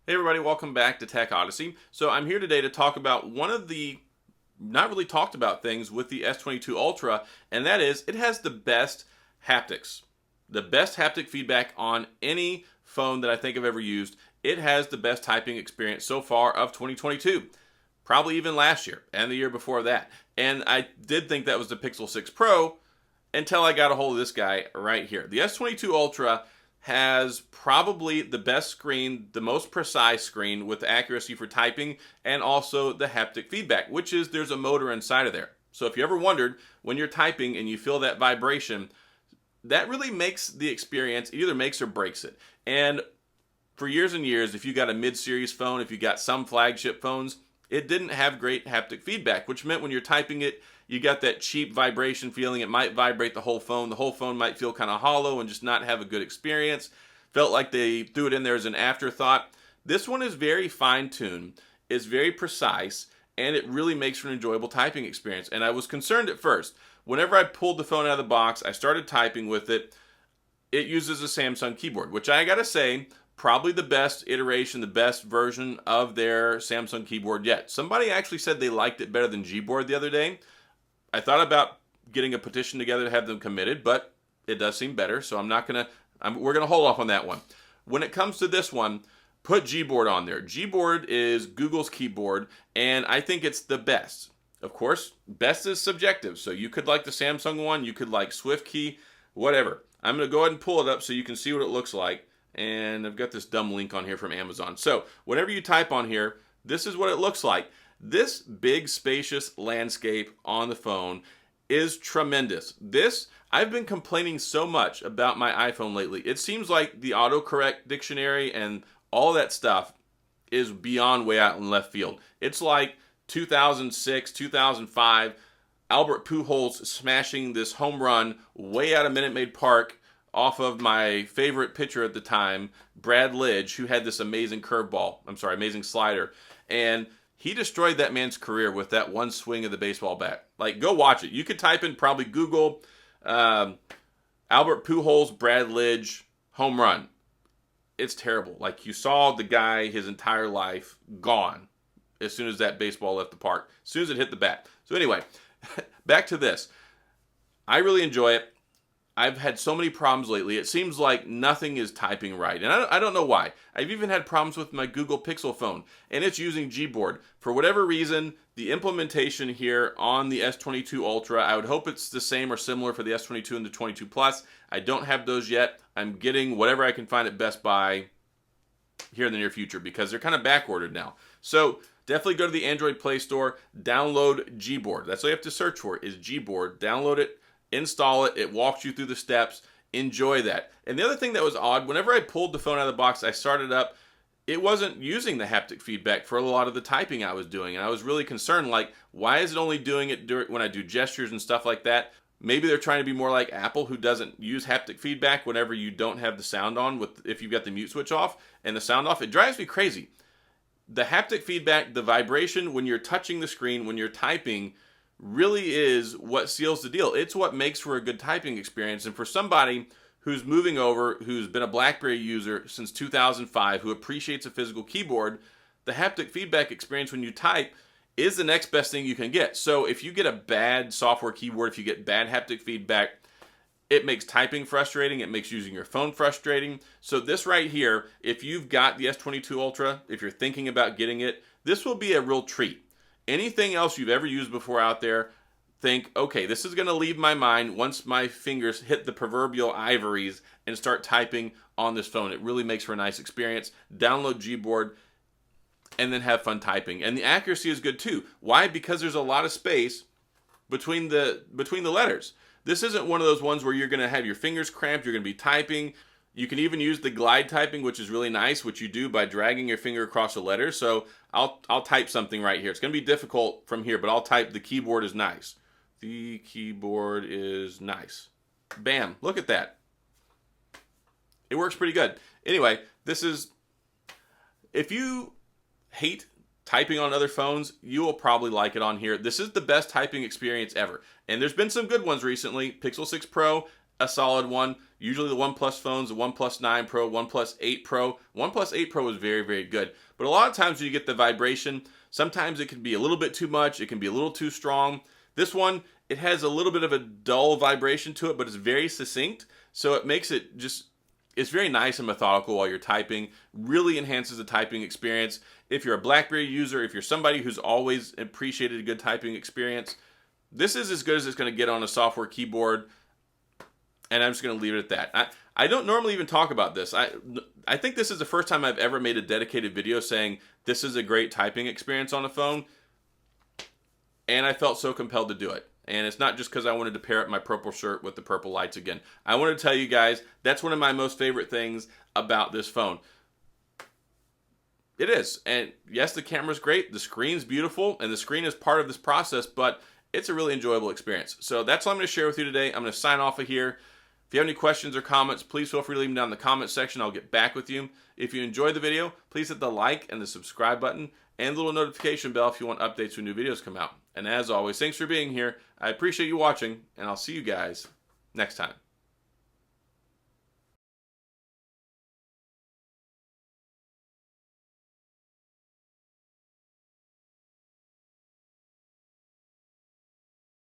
Hey everybody, welcome back to Tech Odyssey. So I'm here today to talk about one of the not really talked about things with the S22 Ultra, and that is it has the best haptics. The best haptic feedback on any phone that I think I've ever used. It has the best typing experience so far of 2022. Probably even last year and the year before that. And I did think that was the Pixel 6 Pro until I got a hold of this guy right here. The S22 Ultra has probably the best screen, the most precise screen with accuracy for typing, and also the haptic feedback, which is there's a motor inside of there. So if you ever wondered when you're typing and you feel that vibration, that really makes the experience, it either makes or breaks it. And for years and years, if you got a mid-series phone, if you got some flagship phones, it didn't have great haptic feedback, which meant when you're typing it, you got that cheap vibration feeling. It might vibrate the whole phone. The whole phone might feel kind of hollow and just not have a good experience. Felt like they threw it in there as an afterthought. This one is very fine-tuned, it's very precise, and it really makes for an enjoyable typing experience. And I was concerned at first. Whenever I pulled the phone out of the box, I started typing with it. It uses a Samsung keyboard, which I gotta say, probably the best iteration, the best version of their Samsung keyboard yet. Somebody actually said they liked it better than Gboard the other day. I thought about getting a petition together to have them committed, but it does seem better, so we're gonna hold off on that one. When it comes to this one, put Gboard on there. Gboard is Google's keyboard, and I think it's the best. Of course, best is subjective, so you could like the Samsung one, you could like SwiftKey, whatever. I'm gonna go ahead and pull it up so you can see what it looks like, and I've got this dumb link on here from Amazon. So whenever you type on here, this is what it looks like. This big spacious landscape on the phone is tremendous. I've been complaining so much about my iPhone lately. It seems like the autocorrect dictionary and all that stuff is beyond way out in left field. It's like 2006, 2005, Albert Pujols smashing this home run way out of Minute Maid Park off of my favorite pitcher at the time, Brad Lidge, who had this amazing amazing slider. And he destroyed that man's career with that one swing of the baseball bat. Like, go watch it. You could type in, probably Google Albert Pujols, Brad Lidge, home run. It's terrible. Like, you saw the guy, his entire life, gone as soon as that baseball left the park, as soon as it hit the bat. So anyway, back to this. I really enjoy it. I've had so many problems lately. It seems like nothing is typing right. And I don't know why. I've even had problems with my Google Pixel phone, and it's using Gboard. For whatever reason, the implementation here on the S22 Ultra, I would hope it's the same or similar for the S22 and the 22 Plus. I don't have those yet. I'm getting whatever I can find at Best Buy here in the near future because they're kind of back-ordered now. So definitely go to the Android Play Store, download Gboard. That's all you have to search for is Gboard. Download it. Install it. It walks you through the steps. Enjoy that. And the other thing that was odd, whenever I pulled the phone out of the box, I started up, it wasn't using the haptic feedback for a lot of the typing I was doing. And I was really concerned, like, why is it only doing it when I do gestures and stuff like that? Maybe they're trying to be more like Apple, who doesn't use haptic feedback whenever you don't have the sound on, if you've got the mute switch off and the sound off. It drives me crazy. The haptic feedback, the vibration when you're touching the screen, when you're typing, really is what seals the deal. It's what makes for a good typing experience. And for somebody who's moving over, who's been a BlackBerry user since 2005, who appreciates a physical keyboard, the haptic feedback experience when you type is the next best thing you can get. So if you get a bad software keyboard, if you get bad haptic feedback, it makes typing frustrating. It makes using your phone frustrating. So this right here, if you've got the S22 Ultra, if you're thinking about getting it, this will be a real treat. Anything else you've ever used before out there, think, okay, this is going to leave my mind once my fingers hit the proverbial ivories and start typing on this phone. It really makes for a nice experience. Download Gboard and then have fun typing. And the accuracy is good too. Why? Because there's a lot of space between the letters. This isn't one of those ones where you're going to have your fingers cramped, you're going to be typing. You can even use the glide typing, which is really nice, which you do by dragging your finger across a letter. So I'll type something right here. It's going to be difficult from here, but I'll type the keyboard is nice. The keyboard is nice. Bam, look at that. It works pretty good. Anyway, if you hate typing on other phones, you will probably like it on here. This is the best typing experience ever. And there's been some good ones recently. Pixel 6 Pro, a solid one. Usually the OnePlus phones, the OnePlus 9 Pro, OnePlus 8 Pro. OnePlus 8 Pro is very, very good. But a lot of times when you get the vibration, sometimes it can be a little bit too much. It can be a little too strong. This one, it has a little bit of a dull vibration to it, but it's very succinct. So it makes it just, it's very nice and methodical while you're typing. Really enhances the typing experience. If you're a BlackBerry user, if you're somebody who's always appreciated a good typing experience, this is as good as it's going to get on a software keyboard. And I'm just going to leave it at that. I don't normally even talk about this. I think this is the first time I've ever made a dedicated video saying this is a great typing experience on a phone. And I felt so compelled to do it. And it's not just because I wanted to pair up my purple shirt with the purple lights again. I wanted to tell you guys that's one of my most favorite things about this phone. It is. And yes, the camera's great. The screen's beautiful. And the screen is part of this process. But it's a really enjoyable experience. So that's all I'm going to share with you today. I'm going to sign off of here. If you have any questions or comments, please feel free to leave them down in the comment section. I'll get back with you. If you enjoyed the video, please hit the like and the subscribe button and the little notification bell if you want updates when new videos come out. And as always, thanks for being here. I appreciate you watching, and I'll see you guys next time.